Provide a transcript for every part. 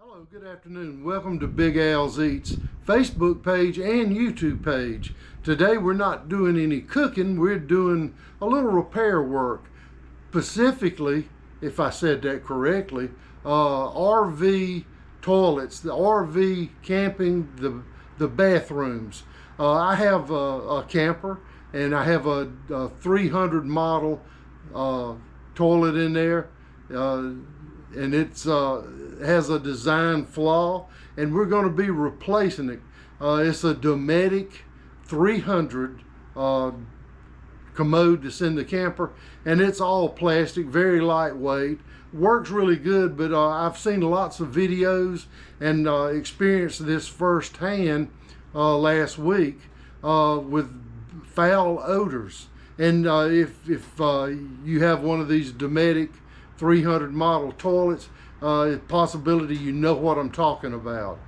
Hello, good afternoon. Welcome to Big Al's Eats Facebook page and YouTube page. Today we're not doing any cooking, we're doing a little repair work. Specifically, if I said that correctly, RV toilets, the RV camping, the bathrooms. I have a camper and I have a 300 model toilet in there. And it's has a design flaw, and we're going to be replacing it. It's a Dometic 300 commode that's in the camper, and it's all plastic, very lightweight, works really good. But I've seen lots of videos and experienced this firsthand last week with foul odors. And if you have one of these Dometic 300 model toilets, possibility you know what I'm talking about.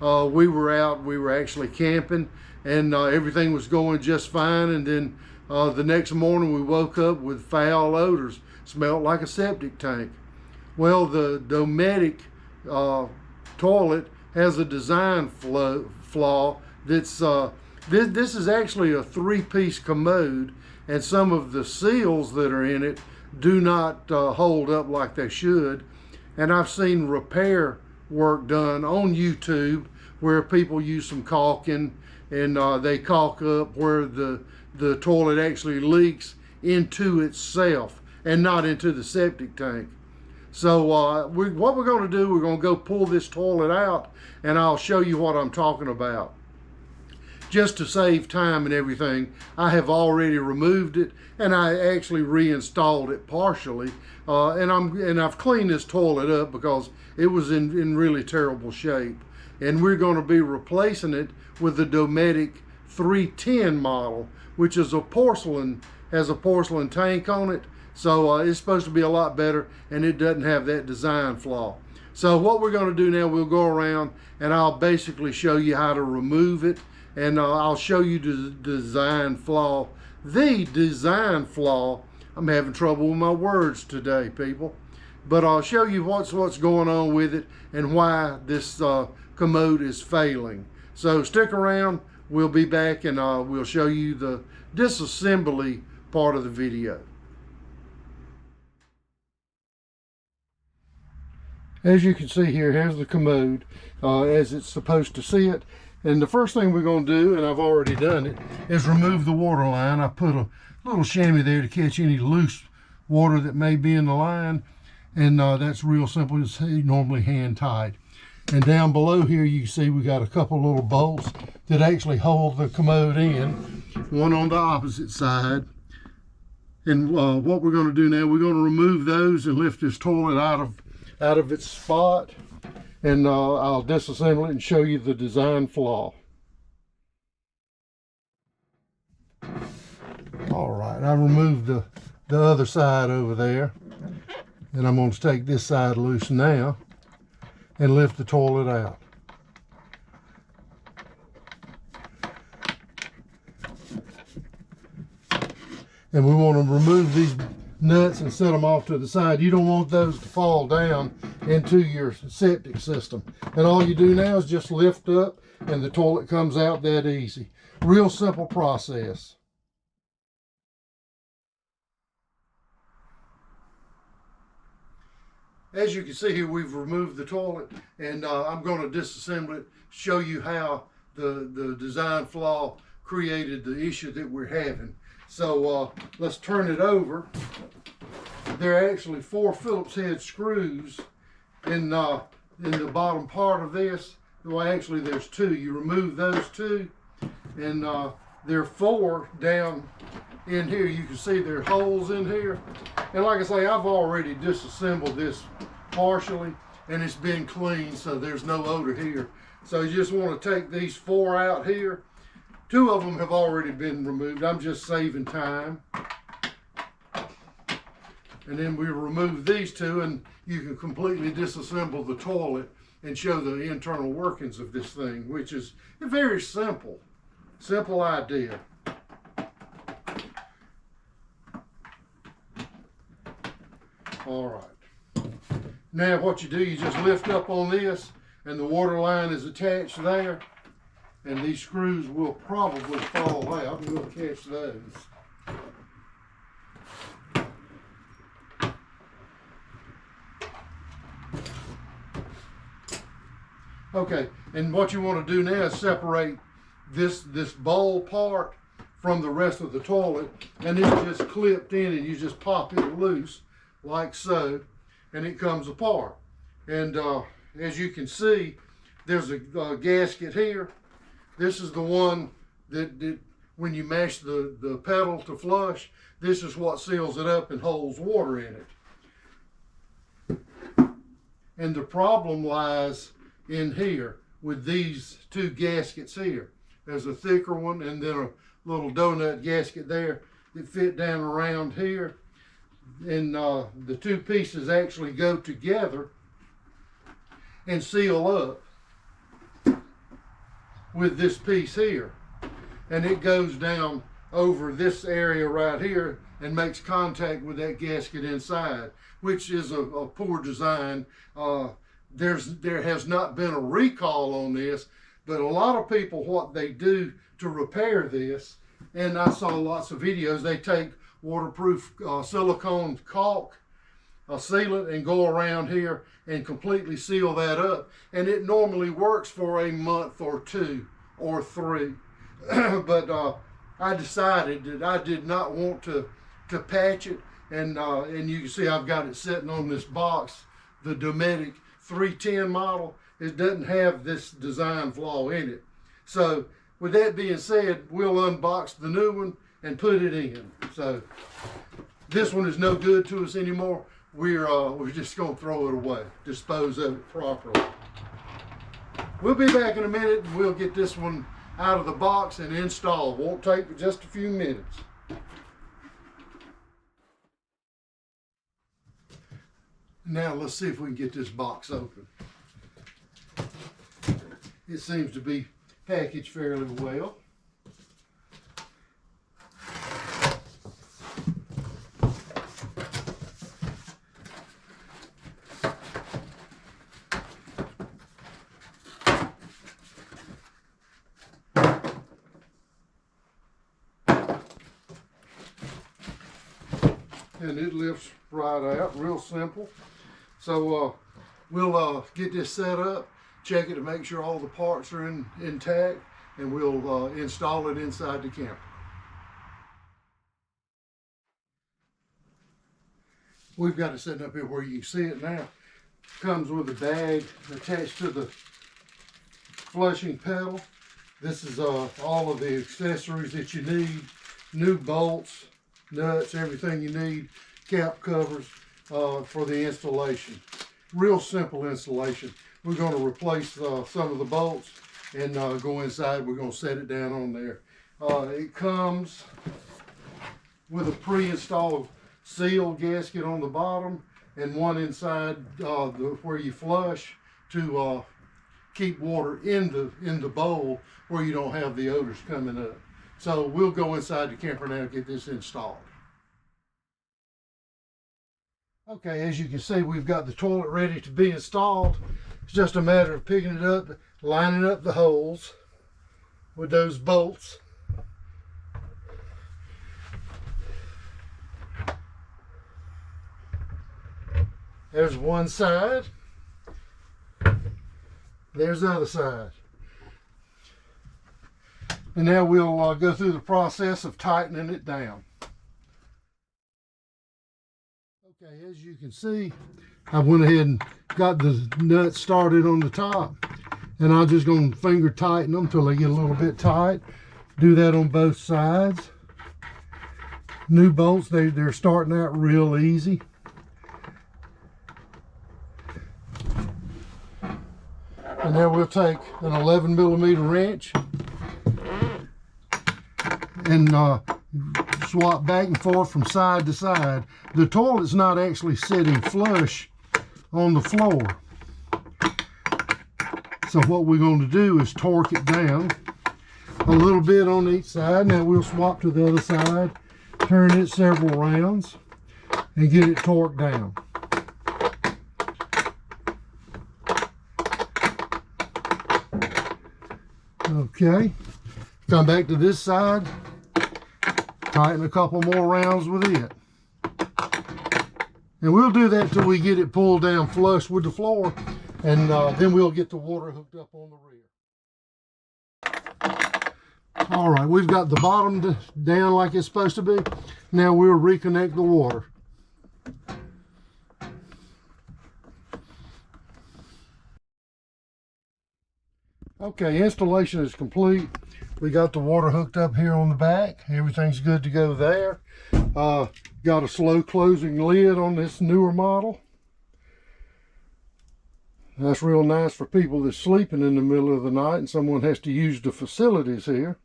We were actually camping, and everything was going just fine, and then the next morning we woke up with foul odors, smelled like a septic tank. Well, the Dometic toilet has a design flaw that's this is actually a three-piece commode, and some of the seals that are in it do not hold up like they should. And I've seen repair work done on YouTube where people use some caulking, and they caulk up where the toilet actually leaks into itself and not into the septic tank. So what we're going to do, we're going to go pull this toilet out, and I'll show you what I'm talking about. Just to save time and everything, I have already removed it, and I actually reinstalled it partially. And I've cleaned this toilet up because it was in really terrible shape. And we're going to be replacing it with the Dometic 310 model, which is has a porcelain tank on it. So it's supposed to be a lot better, and it doesn't have that design flaw. So what we're going to do now, we'll go around and I'll basically show you how to remove it. And I'll show you the design flaw. The design flaw, I'm having trouble with my words today, people. But I'll show you what's going on with it and why this commode is failing. So stick around, we'll be back, and we'll show you the disassembly part of the video. As you can see here, here's the commode as it's supposed to sit. And the first thing we're going to do, and I've already done it, is remove the water line. I put a little chamois there to catch any loose water that may be in the line. And that's real simple. It's normally hand tied. And down below here, you can see we got a couple little bolts that actually hold the commode in. One on the opposite side. And what we're going to do now, we're going to remove those and lift this toilet out of its spot. And I'll disassemble it and show you the design flaw. All right, I removed the other side over there, and I'm going to take this side loose now and lift the toilet out. And we want to remove these nuts and set them off to the side. You don't want those to fall down into your septic system. And all you do now is just lift up, and the toilet comes out that easy. Real simple process. As you can see here, we've removed the toilet, and I'm going to disassemble it, show you how the design flaw created the issue that we're having. So let's turn it over. There are actually 4 Phillips head screws in the bottom part of this. Well, actually there's 2. You remove those 2, and there are 4 down in here. You can see there are holes in here. And like I say, I've already disassembled this partially, and it's been cleaned, so there's no odor here. So you just want to take these 4 out here. 2 of them have already been removed. I'm just saving time. And then we remove these 2, and you can completely disassemble the toilet and show the internal workings of this thing, which is a very simple idea. All right. Now what you do, you just lift up on this, and the water line is attached there, and these screws will probably fall out, and we'll catch those. Okay, and what you want to do now is separate this bowl part from the rest of the toilet, and it's just clipped in, and you just pop it loose like so, and it comes apart. And as you can see, there's a gasket here. This is the one that when you mash the pedal to flush, this is what seals it up and holds water in it. And the problem lies in here with these two gaskets here. There's a thicker one and then a little donut gasket there that fit down around here. And the two pieces actually go together and seal up with this piece here. And it goes down over this area right here and makes contact with that gasket inside, which is a poor design. There has not been a recall on this, but a lot of people, what they do to repair this, and I saw lots of videos, they take waterproof silicone caulk, seal it, and go around here and completely seal that up. And it normally works for a month or 2 or 3. But I decided that I did not want to patch it, and you can see I've got it sitting on this box, the Dometic 310 model. It doesn't have this design flaw in it. So with that being said, we'll unbox the new one and put it in. So this one is no good to us anymore. We're just going to throw it away, dispose of it properly. We'll be back in a minute, and we'll get this one out of the box and installed. Won't take but just a few minutes. Now let's see if we can get this box open. It seems to be packaged fairly well. And it lifts right out, real simple. So we'll get this set up, check it to make sure all the parts are intact, and we'll install it inside the camper. We've got it set up here where you can see it now. Comes with a bag attached to the flushing pedal. This is all of the accessories that you need, new bolts, nuts, everything you need, cap covers for the installation. Real simple installation. We're going to replace some of the bolts and go inside. We're going to set it down on there. It comes with a pre-installed seal gasket on the bottom and one inside where you flush to keep water in the bowl where you don't have the odors coming up. So we'll go inside the camper now and get this installed. Okay, as you can see, we've got the toilet ready to be installed. It's just a matter of picking it up, lining up the holes with those bolts. There's one side. There's the other side. And now we'll go through the process of tightening it down. Okay, as you can see, I went ahead and got the nuts started on the top, and I'm just going to finger tighten them until they get a little bit tight. Do that on both sides. New bolts, they're starting out real easy. And now we'll take an 11mm wrench and swap back and forth from side to side. The toilet's not actually sitting flush on the floor. So what we're going to do is torque it down a little bit on each side. Now we'll swap to the other side, turn it several rounds, and get it torqued down. Okay, come back to this side, tighten a couple more rounds with it. And we'll do that till we get it pulled down flush with the floor, and then we'll get the water hooked up on the rear. All right, we've got the bottom down like it's supposed to be. Now we'll reconnect the water. Okay, installation is complete. We got the water hooked up here on the back. Everything's good to go there. Got a slow closing lid on this newer model. That's real nice for people that's sleeping in the middle of the night and someone has to use the facilities here.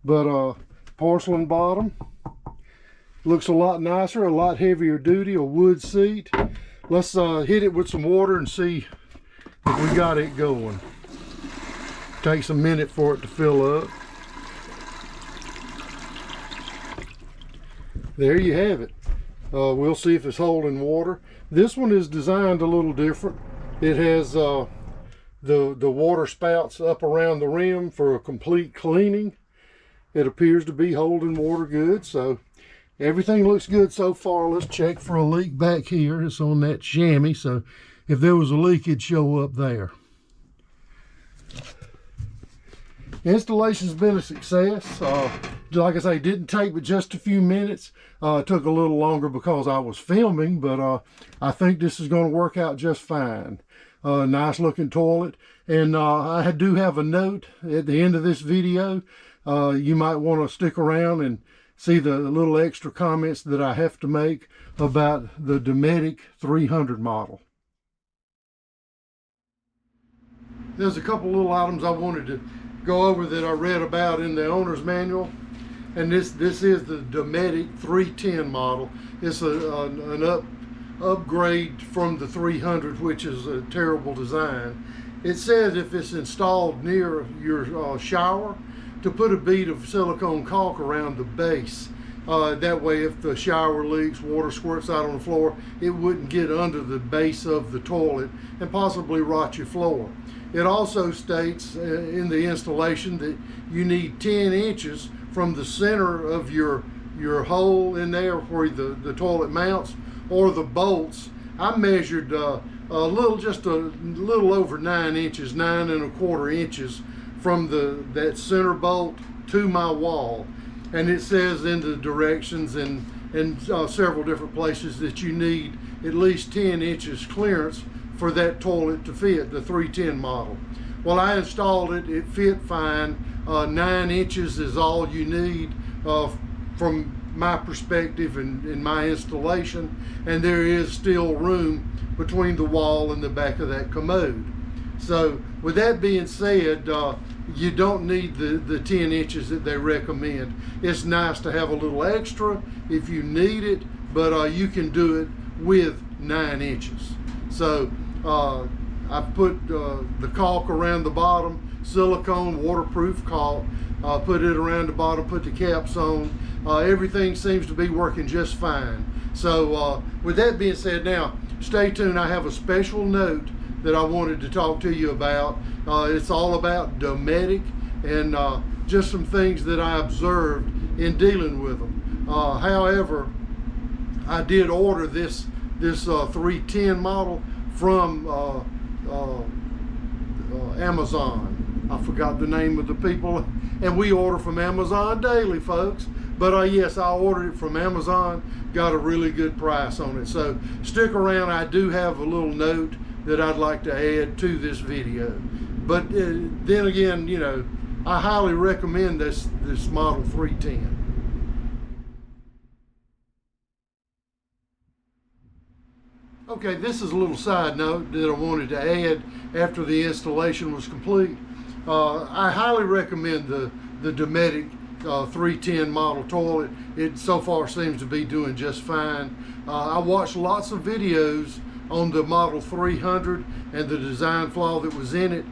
But porcelain bottom. Looks a lot nicer, a lot heavier duty, a wood seat. Let's hit it with some water and see if we got it going. Takes a minute for it to fill up. There you have it. We'll see if it's holding water. This one is designed a little different. It has the water spouts up around the rim for a complete cleaning. It appears to be holding water good, so everything looks good so far. Let's check for a leak back here. It's on that chamois, so if there was a leak, it'd show up there. Installation's been a success. Like I say, didn't take but just a few minutes. It took a little longer because I was filming, but I think this is going to work out just fine. Nice looking toilet. And I do have a note at the end of this video. You might want to stick around and see the little extra comments that I have to make about the Dometic 300 model. There's a couple little items I wanted to go over that I read about in the owner's manual, and this is the Dometic 310 model. It's an upgrade from the 300, which is a terrible design. It says if it's installed near your shower, to put a bead of silicone caulk around the base. That way if the shower leaks, water squirts out on the floor, it wouldn't get under the base of the toilet and possibly rot your floor. It also states in the installation that you need 10 inches from the center of your hole in there where the toilet mounts, or the bolts. I measured just a little over 9 inches, 9 1/4 inches from that center bolt to my wall. And it says in the directions and several different places that you need at least 10 inches clearance for that toilet to fit, the 310 model. Well, I installed it, it fit fine. 9 inches is all you need from my perspective in my installation, and there is still room between the wall and the back of that commode. So with that being said, you don't need the 10 inches that they recommend. It's nice to have a little extra if you need it, but you can do it with 9 inches. So I put the caulk around the bottom, silicone waterproof caulk, put it around the bottom, put the caps on. Everything seems to be working just fine. So with that being said, now stay tuned. I have a special note that I wanted to talk to you about. It's all about Dometic and just some things that I observed in dealing with them. However, I did order this 310 model from Amazon. I forgot the name of the people, and we order from Amazon daily, folks. But yes, I ordered it from Amazon, got a really good price on it. So stick around. I do have a little note that I'd like to add to this video. But then again, you know, I highly recommend this model 310. Okay, this is a little side note that I wanted to add after the installation was complete. I highly recommend the Dometic 310 model toilet. It so far seems to be doing just fine. I watched lots of videos on the model 300 and the design flaw that was in it.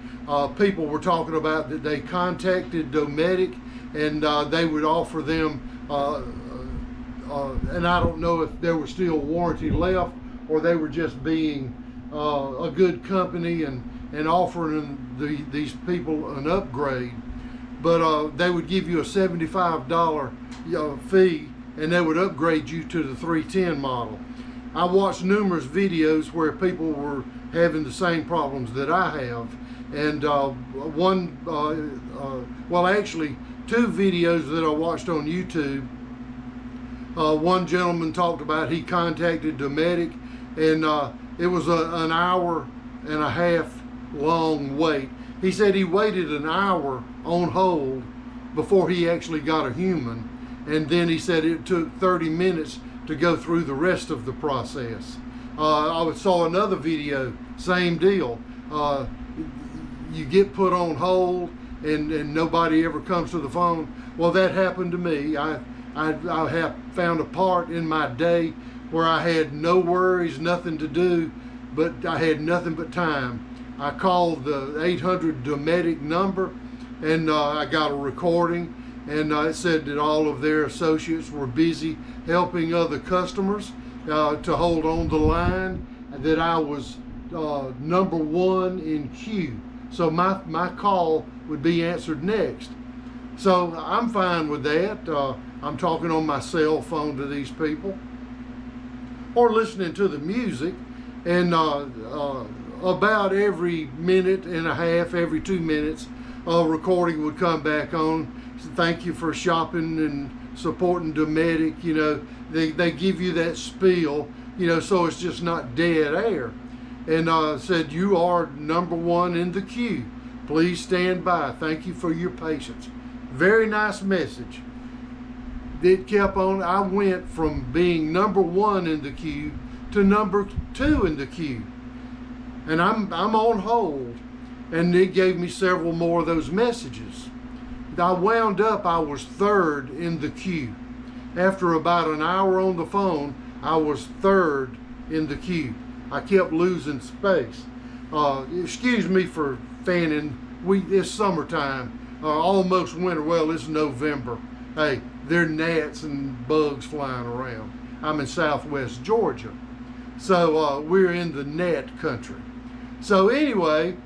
People were talking about that they contacted Dometic and they would offer them, and I don't know if there was still warranty left, or they were just being a good company and offering these people an upgrade. but they would give you a $75 fee, and they would upgrade you to the 310 model. I watched numerous videos where people were having the same problems that I have, and well, actually two videos that I watched on YouTube. One gentleman talked about he contacted Dometic, and it was an hour and a half long wait. He said he waited an hour on hold before he actually got a human, and then he said it took 30 minutes to go through the rest of the process. I saw another video, same deal. You get put on hold and nobody ever comes to the phone. Well, that happened to me. I have found a part in my day where I had no worries, nothing to do, but I had nothing but time. I called the 800 Dometic number, and I got a recording, and it said that all of their associates were busy helping other customers to hold on the line, and that I was number one in queue. So my call would be answered next. So I'm fine with that. I'm talking on my cell phone to these people, or listening to the music, and about every minute and a half, every 2 minutes, a recording would come back on. Thank you for shopping and supporting Dometic. You know, they give you that spiel, you know, so it's just not dead air. And said, you are number one in the queue. Please stand by. Thank you for your patience. Very nice message. It kept on. I went from being number one in the queue to number two in the queue. And I'm on hold. And it gave me several more of those messages. I wound up, I was third in the queue. After about an hour on the phone, I was third in the queue. I kept losing space. Excuse me for fanning. It's summertime, almost winter. Well, it's November. Hey, there are gnats and bugs flying around. I'm in Southwest Georgia, so we're in the gnat country. So anyway,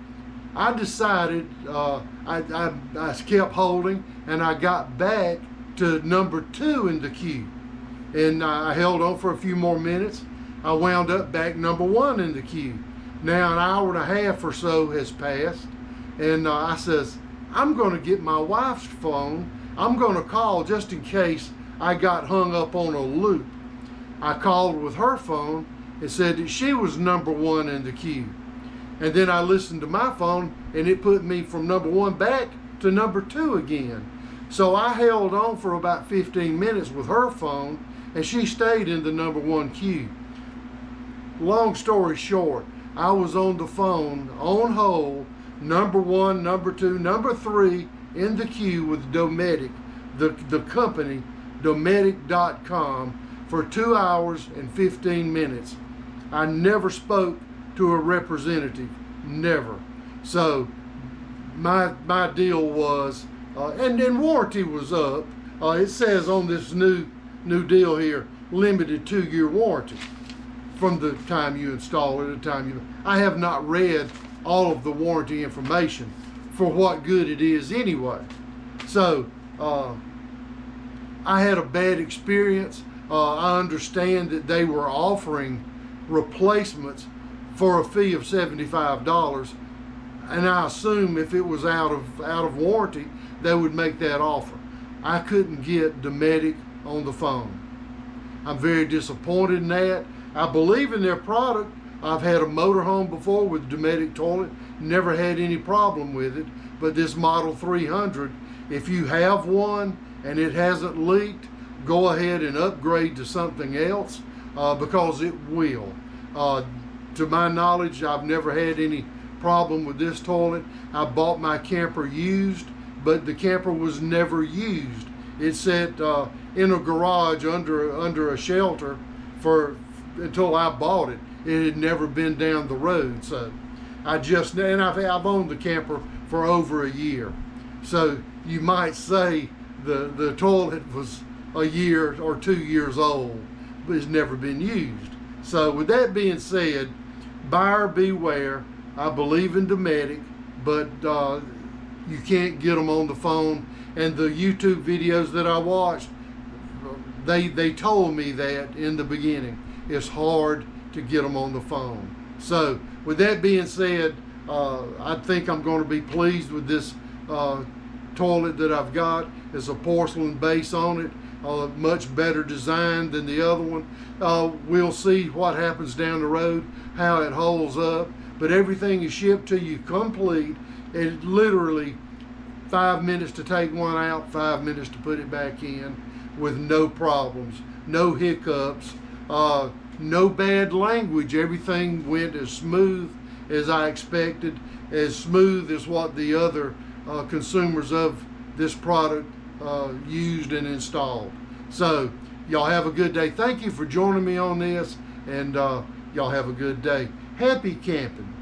I decided, I kept holding, and I got back to number two in the queue. And I held on for a few more minutes. I wound up back number one in the queue. Now an hour and a half or so has passed, and I says, I'm going to get my wife's phone. I'm going to call just in case I got hung up on a loop. I called with her phone and said that she was number one in the queue. And then I listened to my phone, and it put me from number one back to number two again. So I held on for about 15 minutes with her phone, and she stayed in the number one queue. Long story short, I was on the phone, on hold, number one, number two, number three in the queue with Dometic, the company, Dometic.com, for 2 hours and 15 minutes. I never spoke to a representative, never. So my deal was, and warranty was up. It says on this new deal here, limited 2-year warranty from the time you install it to the time you. I have not read all of the warranty information for what good it is anyway. So I had a bad experience. I understand that they were offering replacements for a fee of $75, and I assume if it was out of warranty, they would make that offer. I couldn't get Dometic on the phone. I'm very disappointed in that. I believe in their product. I've had a motorhome before with Dometic toilet, never had any problem with it. But this Model 300, if you have one and it hasn't leaked, go ahead and upgrade to something else because it will. To my knowledge, I've never had any problem with this toilet. I bought my camper used, but the camper was never used. It sat in a garage under a shelter until I bought it. It had never been down the road. So and I've owned the camper for over a year. So you might say the toilet was a year or 2 years old, but it's never been used. So with that being said, buyer beware. I believe in Dometic, but you can't get them on the phone. And the YouTube videos that I watched, they told me that in the beginning. It's hard to get them on the phone. So with that being said, I think I'm going to be pleased with this toilet that I've got. It's a porcelain base on it, much better design than the other one. We'll see what happens down the road, how it holds up, but everything is shipped to you complete. It literally 5 minutes to take one out, 5 minutes to put it back in, with no problems, no hiccups, no bad language. Everything went as smooth as I expected, as smooth as what the other consumers of this product used and installed. So y'all have a good day. Thank you for joining me on this, and y'all have a good day. Happy camping.